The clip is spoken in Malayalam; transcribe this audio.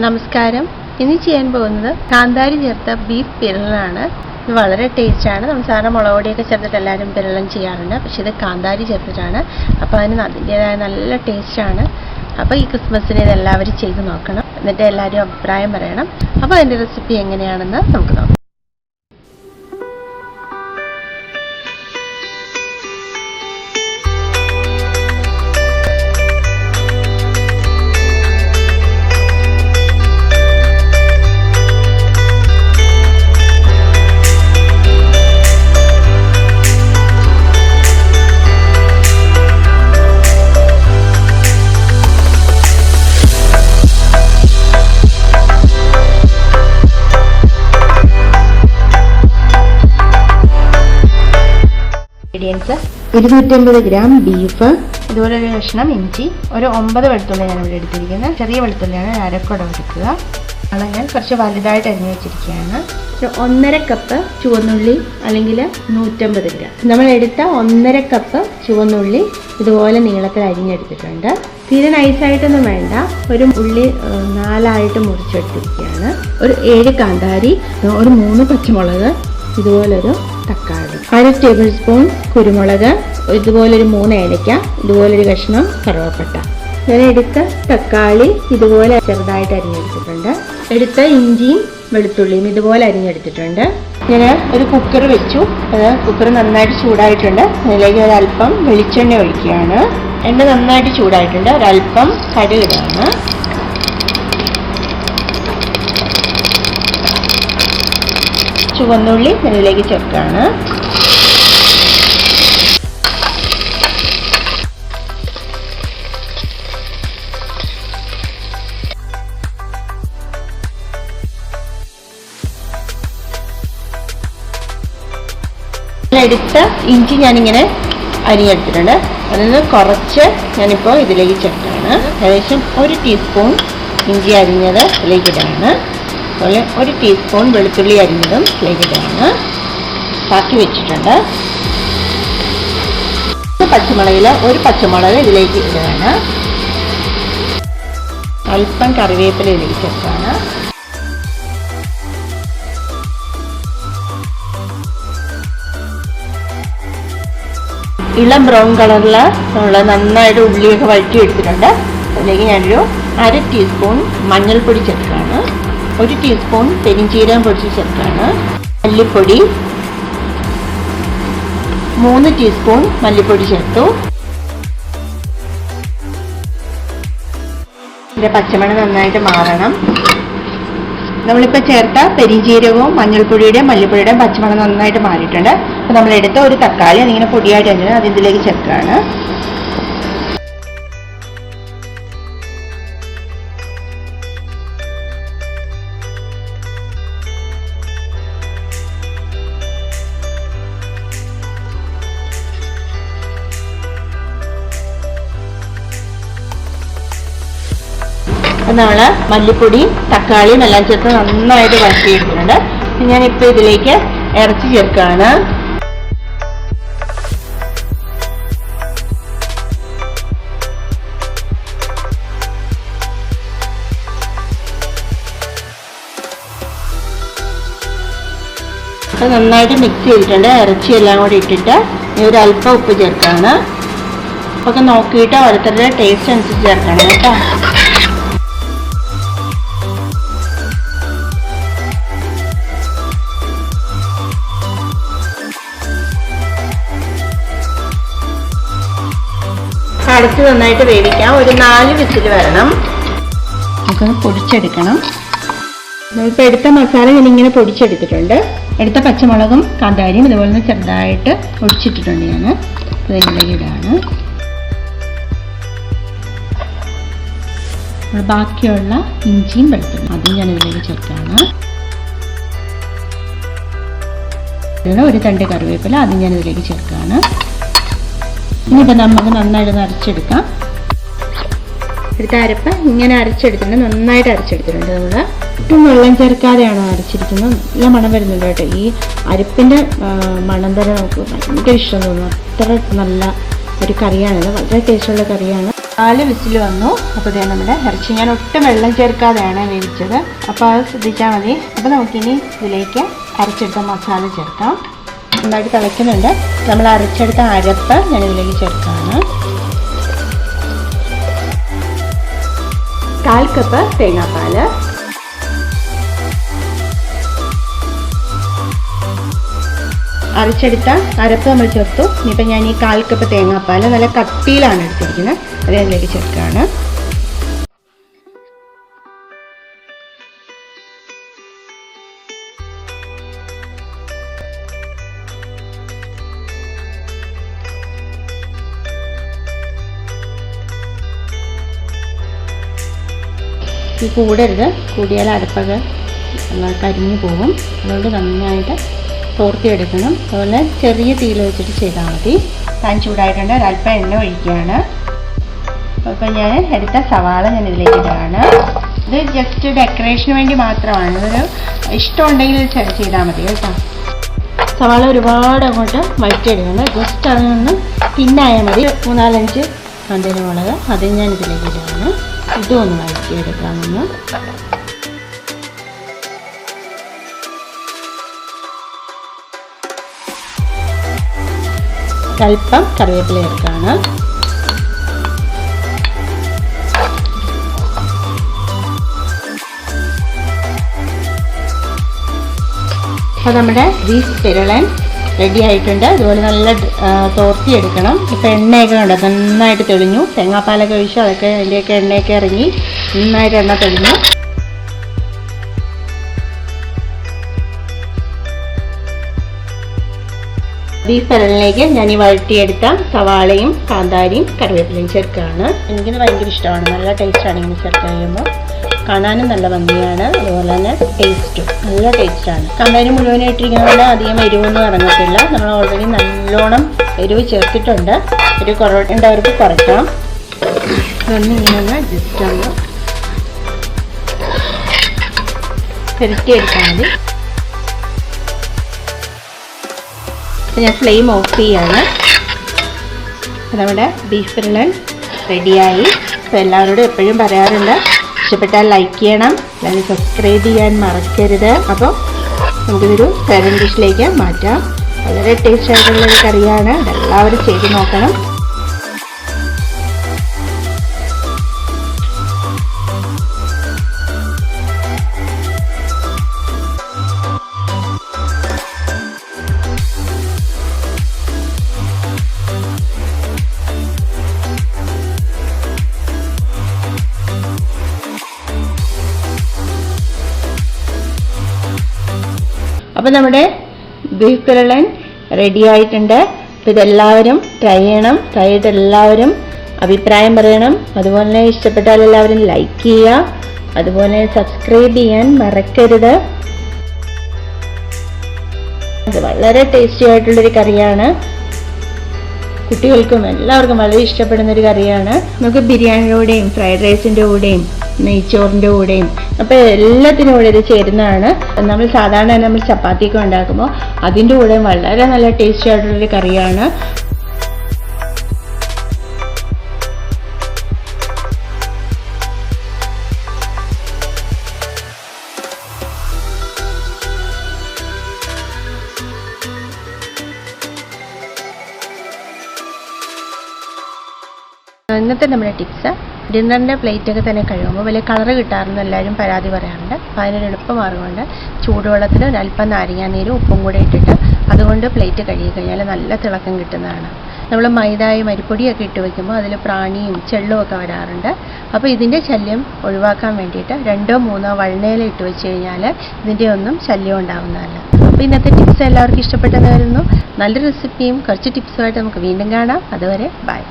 നമസ്കാരം. ഇനി ചെയ്യാൻ പോകുന്നത് കാന്താരി ചേർത്ത ബീഫ് പിരളനാണ്. ഇത് വളരെ ടേസ്റ്റാണ്. നമ്മൾ സാധാരണ മുളക് പൊടിയൊക്കെ ചേർത്തിട്ട് എല്ലാവരും പിരളൻ ചെയ്യാറുണ്ട്. പക്ഷേ ഇത് കാന്താരി ചേർത്തിട്ടാണ്. അപ്പോൾ അതിന് അതിൻ്റേതായ നല്ല ടേസ്റ്റാണ്. അപ്പോൾ ഈ ക്രിസ്മസിന് ഇത് എല്ലാവരും ചെയ്ത് നോക്കണം. എന്നിട്ട് എല്ലാവരും അഭിപ്രായം പറയണം. അപ്പോൾ അതിൻ്റെ റെസിപ്പി എങ്ങനെയാണെന്ന് നമുക്ക് നോക്കാം. ഇൻഗ്രീഡിയൻസ്: 250 ഗ്രാം ബീഫ്, ഇതുപോലെ ഒരു കഷ്ണം ഇഞ്ചി, ഒരു 9 വെളുത്തുള്ളി ഞാനിവിടെ എടുത്തിരിക്കുന്നത്. ചെറിയ വെളുത്തുള്ളിയാണ്, അരക്കുട എടുക്കുക. അത് ഞാൻ കുറച്ച് വലുതായിട്ട് അരിഞ്ഞു വെച്ചിരിക്കുകയാണ്. 1.5 കപ്പ് ചുവന്നുള്ളി അല്ലെങ്കിൽ 150 ഗ്രാം. നമ്മൾ എടുത്ത 1.5 കപ്പ് ചുവന്നുള്ളി ഇതുപോലെ നീളത്തിൽ അരിഞ്ഞെടുത്തിട്ടുണ്ട്. തീരെ നൈസായിട്ടൊന്നും വേണ്ട. ഒരു ഉള്ളി 4 മുറിച്ചെടുത്തിരിക്കുകയാണ്. ഒരു 7 കാന്താരി, ഒരു 3 പച്ചമുളക്, ഇതുപോലൊരു തക്കാളി, 1 ടേബിൾ സ്പൂൺ കുരുമുളക്, ഇതുപോലൊരു 3 ഏലക്ക, ഇതുപോലൊരു കഷ്ണം കറുവപ്പട്ട. ഞാൻ എടുത്ത തക്കാളി ഇതുപോലെ ചെറുതായിട്ട് അരിഞ്ഞെടുത്തിട്ടുണ്ട്. എടുത്ത ഇഞ്ചിയും വെളുത്തുള്ളിയും ഇതുപോലെ അരിഞ്ഞെടുത്തിട്ടുണ്ട്. ഞാൻ ഒരു കുക്കർ വെച്ചു. അത് കുക്കർ നന്നായിട്ട് ചൂടായിട്ടുണ്ട്. അതിലേക്ക് ഒരല്പം വെളിച്ചെണ്ണ ഒഴിക്കുകയാണ്. എണ്ണ നന്നായിട്ട് ചൂടായിട്ടുണ്ട്. ഒരല്പം കടുകിടാണ്. ചുവന്നുള്ളി ഇതിലേക്ക് ചേർക്കുകയാണ്. എടുത്ത ഇഞ്ചി ഞാനിങ്ങനെ അരിഞ്ഞെടുത്തിട്ടുണ്ട്. അതിൽ നിന്ന് കുറച്ച് ഞാനിപ്പോൾ ഇതിലേക്ക് ചേർക്കുകയാണ്. ഏകദേശം 1 ടീസ്പൂൺ ഇഞ്ചി അരിഞ്ഞത് ഇതിലേക്ക് ഇടാണ്. അതുപോലെ 1 ടീസ്പൂൺ വെളുത്തുള്ളി അരിഞ്ഞതും ഇതിലേക്കിടാണ്. ബാക്കി വെച്ചിട്ടുണ്ട്. പച്ചമുളകിൽ 1 പച്ചമുളക് ഇതിലേക്ക് ഇടുകയാണ്. അല്പം കറിവേപ്പില ഇതിലേക്ക് ചേർക്കുകയാണ്. ഇളം ബ്രൗൺ കളറിൽ നമ്മൾ നന്നായിട്ട് ഉള്ളിയൊക്കെ വഴറ്റി എടുത്തിട്ടുണ്ട്. അതിലേക്ക് ഞാനൊരു 1/2 ടീസ്പൂൺ മഞ്ഞൾപ്പൊടി ചേർക്കുകയാണ്. 1 ടീസ്പൂൺ പെരിഞ്ചീരകം പൊടിച്ച് ചേർക്കുകയാണ്. മല്ലിപ്പൊടി 3 ടീസ്പൂൺ മല്ലിപ്പൊടി ചേർത്തു. ഇതിൻ്റെ പച്ചമണം നന്നായിട്ട് മാറണം. നമ്മളിപ്പോൾ ചേർത്ത പെരിഞ്ചീരകവും മഞ്ഞൾപ്പൊടിയുടെയും മല്ലിപ്പൊടിയുടെയും പച്ചമണം നന്നായിട്ട് മാറിയിട്ടുണ്ട്. അപ്പോൾ നമ്മളെടുത്ത ഒരു തക്കാളി അതിങ്ങനെ പൊടിയായിട്ട് അരിഞ്ഞത് അത് ഇതിലേക്ക് ചേർക്കുകയാണ്. നമ്മൾ മല്ലിപ്പൊടി തക്കാളിയും എല്ലാം ചേർത്ത് നന്നായിട്ട് വഴറ്റിയെടുക്കുന്നുണ്ട്. ഞാനിപ്പോൾ ഇതിലേക്ക് ഇറച്ചി ചേർക്കുകയാണ്. അത് നന്നായിട്ട് മിക്സ് ചെയ്തിട്ടുണ്ട്. ഇറച്ചി എല്ലാം കൂടി ഇട്ടിട്ട് ഒരു അല്പം ഉപ്പ് ചേർക്കുകയാണ്. ഒക്കെ നോക്കിയിട്ട് ഓരോരുത്തരുടെ ടേസ്റ്റ് അനുസരിച്ച് ചേർക്കണം കേട്ടോ. അടച്ച് നന്നായിട്ട് വേവിക്കാം. ഒരു 4 വിസിൽ വരണം. നമുക്കത് പൊടിച്ചെടുക്കണം. നമ്മളിപ്പോൾ എടുത്ത മസാല ഞാനിങ്ങനെ പൊടിച്ചെടുത്തിട്ടുണ്ട്. എടുത്ത പച്ചമുളകും കാന്താരിയും ഇതുപോലെ ചെറുതായിട്ട് പൊടിച്ചിട്ടിട്ടുണ്ട്. ഞാൻ ഇതിലേക്ക് ഇടാണ്. ബാക്കിയുള്ള ഇഞ്ചിയും വെളുത്തുള്ളിയും അതും ഞാൻ ഇതിലേക്ക് ചേർത്താണ്. ഒരു തണ്ട് കറിവേപ്പില അതും ഞാൻ ഇതിലേക്ക് ചേർക്കുകയാണ്. ഇനിയിപ്പോൾ നമുക്ക് നന്നായിട്ട് അരച്ചെടുക്കാം. എടുത്ത അരപ്പ് ഇങ്ങനെ അരച്ചെടുത്തിട്ടുണ്ട്. നന്നായിട്ട് അരച്ചെടുത്തിട്ടുണ്ട്. നമ്മൾ ഒട്ടും വെള്ളം ചേർക്കാതെയാണ് അരച്ചിരിക്കുന്നത്. നല്ല മണം വരുന്നുണ്ട് കേട്ടോ. ഈ അരപ്പിൻ്റെ മണം തന്നെ നമുക്ക് ഭയങ്കര ഇഷ്ടം തോന്നുന്നു. അത്ര നല്ല ഒരു കറിയാണിത്. വളരെ ടേസ്റ്റുള്ള കറിയാണ്. 4 വിസിൽ വന്നു. അപ്പോൾ ഇതേ നമ്മുടെ ഇറച്ചി ഞാൻ ഒട്ടും വെള്ളം ചേർക്കാതെയാണ് വേവിച്ചത്. അപ്പോൾ അത് ശ്രദ്ധിച്ചാൽ മതി. അപ്പോൾ നമുക്കിനി ഇതിലേക്ക് അരച്ചെടുത്ത മസാല ചേർക്കാം. നന്നായിട്ട് തിളയ്ക്കുന്നുണ്ട്. നമ്മൾ അരച്ചെടുത്ത അരപ്പ് ഞാൻ ഇതിലേക്ക് ചേർക്കുകയാണ്. 1/4 കപ്പ് തേങ്ങാപ്പാൽ, അരച്ചെടുത്ത അരപ്പ് നമ്മൾ ചേർത്തു. ഇനിയിപ്പോൾ ഞാൻ ഈ 1/4 കപ്പ് തേങ്ങാപ്പാൽ നല്ല കട്ടിയിലാണ് എടുത്തിരിക്കുന്നത്. അത് അതിലേക്ക് ചേർക്കുകയാണ്. ഇത് കൂടരുത്, കൂടിയാൽ അരപ്പൊക്കെ കരിഞ്ഞു പോകും. അതുകൊണ്ട് നന്നായിട്ട് തോർത്തിയെടുക്കണം. അതുപോലെ ചെറിയ തീയിൽ വെച്ചിട്ട് ചെയ്താൽ മതി. പാൻ ചൂടായിട്ടുണ്ട്. ഒരല്പം എണ്ണ ഒഴിക്കുകയാണ്. അപ്പോൾ ഞാൻ എടുത്ത സവാള ഞാൻ ഇതിലേക്ക് ഇടുകയാണ്. ഇത് ജസ്റ്റ് ഡെക്കറേഷന് വേണ്ടി മാത്രമാണ്. ഇതൊരു ഇഷ്ടമുണ്ടെങ്കിൽ ചെയ്താൽ മതി കേട്ടോ. സവാള ഒരുപാട് അങ്ങോട്ട് വഴറ്റിയെടുക്കണം. ജസ്റ്റ് അതിനൊന്ന് തിന്നായാൽ മതി. 3-4 കാന്താരിമുളക് അത് ഞാൻ ഇതിലേക്ക് ഇടുകയാണ്. ഇതും ഒന്ന് വഴറ്റിയെടുക്കാമെന്ന്. അല്പം കറിവേപ്പില ചേർക്കുകയാണ്. അപ്പോൾ നമ്മുടെ ബീഫ് പിരളൻ റെഡി ആയിട്ടുണ്ട്. അതുപോലെ നല്ല തോർത്തിയെടുക്കണം. ഇപ്പോൾ എണ്ണയൊക്കെ ഉണ്ട്, നന്നായിട്ട് തെളിഞ്ഞു. തേങ്ങാപ്പാലൊക്കെ ഒഴിച്ചു, അതൊക്കെ അതിൻ്റെയൊക്കെ എണ്ണയൊക്കെ ഇറങ്ങി നന്നായിട്ട് എണ്ണ തെളിഞ്ഞു. ബീഫ് പിരളിലേക്ക് ഞാൻ ഈ വഴറ്റിയെടുത്ത സവാളയും കാന്താരിയും കറിവേപ്പിലയും ചേർക്കുകയാണ്. എനിക്കിത് ഭയങ്കര ഇഷ്ടമാണ്. നല്ല ടേസ്റ്റാണ് ഇങ്ങനെ ചേർത്ത് കഴിയുമ്പോൾ. കാണാനും നല്ല ഭംഗിയാണ്. അതുപോലെ തന്നെ ടേസ്റ്റും നല്ല ടേസ്റ്റാണ്. കാന്താരി മുഴുവനായിട്ടിരിക്കുന്നതുകൊണ്ട് അധികം എരിവൊന്നും ഇറങ്ങത്തില്ല. നമ്മൾ ഓൾറെഡി നല്ലോണം എരിവ് ചേർത്തിട്ടുണ്ട്. എരിവ് കുറവുള്ളവർക്ക് കുറയ്ക്കാം. ഇതൊന്ന് ഇങ്ങനെ ജസ്റ്റ് ഒന്ന് പുരട്ടിയെടുത്താൽ മതി. ഞാൻ ഫ്ലെയിം ഓഫ് ചെയ്യാണ്. നമ്മുടെ ബീഫ് പിരളൻ റെഡിയായി. അപ്പോൾ എല്ലാവരോടും എപ്പോഴും പറയാറുണ്ട്, ഇഷ്ടപ്പെട്ടാൽ ലൈക്ക് ചെയ്യണം, അല്ലെങ്കിൽ സബ്സ്ക്രൈബ് ചെയ്യാൻ മറക്കരുത്. അപ്പോൾ നമുക്കിതൊരു സെർവിംഗ് ഡിഷിലേക്ക് മാറ്റാം. വളരെ ടേസ്റ്റ് ആയിട്ടുള്ളൊരു കറിയാണ്. ഇതെല്ലാവരും ചെയ്ത് നോക്കണം. അപ്പോൾ നമ്മുടെ ബീഫ് പിരളൻ റെഡി ആയിട്ടുണ്ട്. അപ്പോൾ ഇതെല്ലാവരും ട്രൈ ചെയ്യണം. ട്രൈ ചെയ്തിട്ട് എല്ലാവരും അഭിപ്രായം പറയണം. അതുപോലെ ഇഷ്ടപ്പെട്ടാൽ എല്ലാവരും ലൈക്ക് ചെയ്യുക. അതുപോലെ സബ്സ്ക്രൈബ് ചെയ്യാൻ മറക്കരുത്. ഇത് വളരെ ടേസ്റ്റി ആയിട്ടുള്ളൊരു കറിയാണ്. കുട്ടികൾക്കും എല്ലാവർക്കും വളരെ ഇഷ്ടപ്പെടുന്നൊരു കറിയാണ്. നമുക്ക് ബിരിയാണിയുടെ കൂടെയും ഫ്രൈഡ് റൈസിൻ്റെ കൂടെയും നെയ്ച്ചോറിൻ്റെ കൂടെയും അപ്പോൾ എല്ലാത്തിനും കൂടെ ഇത് ചേരുന്നതാണ്. നമ്മൾ സാധാരണ നമ്മൾ ചപ്പാത്തിയൊക്കെ ഉണ്ടാക്കുമ്പോൾ അതിൻ്റെ കൂടെ വളരെ നല്ല ടേസ്റ്റി ആയിട്ടുള്ളൊരു കറിയാണ്. ഇന്നത്തെ നമ്മുടെ ടിപ്സ്, ഡിന്നറിൻ്റെ പ്ലേറ്റൊക്കെ തന്നെ കഴിയുമ്പോൾ വലിയ കളറ് കിട്ടാറെന്ന് എല്ലാവരും പരാതി പറയാറുണ്ട്. അപ്പോൾ അതിനൊരു എളുപ്പമാർഗ്ഗമുണ്ട്. ചൂടുവെള്ളത്തിൽ ഒരല്പം നാരങ്ങാനീരും ഉപ്പും കൂടെ ഇട്ടിട്ട് അതുകൊണ്ട് പ്ലേറ്റ് കഴുകി കഴിഞ്ഞാൽ നല്ല തിളക്കം കിട്ടുന്നതാണ്. നമ്മൾ മൈദയും അരിപ്പൊടിയൊക്കെ ഇട്ട് വയ്ക്കുമ്പോൾ അതിൽ പ്രാണിയും ചെള്ളും ഒക്കെ വരാറുണ്ട്. അപ്പോൾ ഇതിൻ്റെ ശല്യം ഒഴിവാക്കാൻ വേണ്ടിയിട്ട് 2-3 വഴുനയില ഇട്ട് വെച്ച് കഴിഞ്ഞാൽ ഇതിൻ്റെ ഒന്നും ശല്യം ഉണ്ടാകുന്നതല്ല. അപ്പോൾ ഇന്നത്തെ ടിപ്സ് എല്ലാവർക്കും ഇഷ്ടപ്പെട്ടെന്ന് വരുന്നു. നല്ല റെസിപ്പിയും കുറച്ച് ടിപ്സുമായിട്ട് നമുക്ക് വീണ്ടും കാണാം. അതുവരെ ബൈ.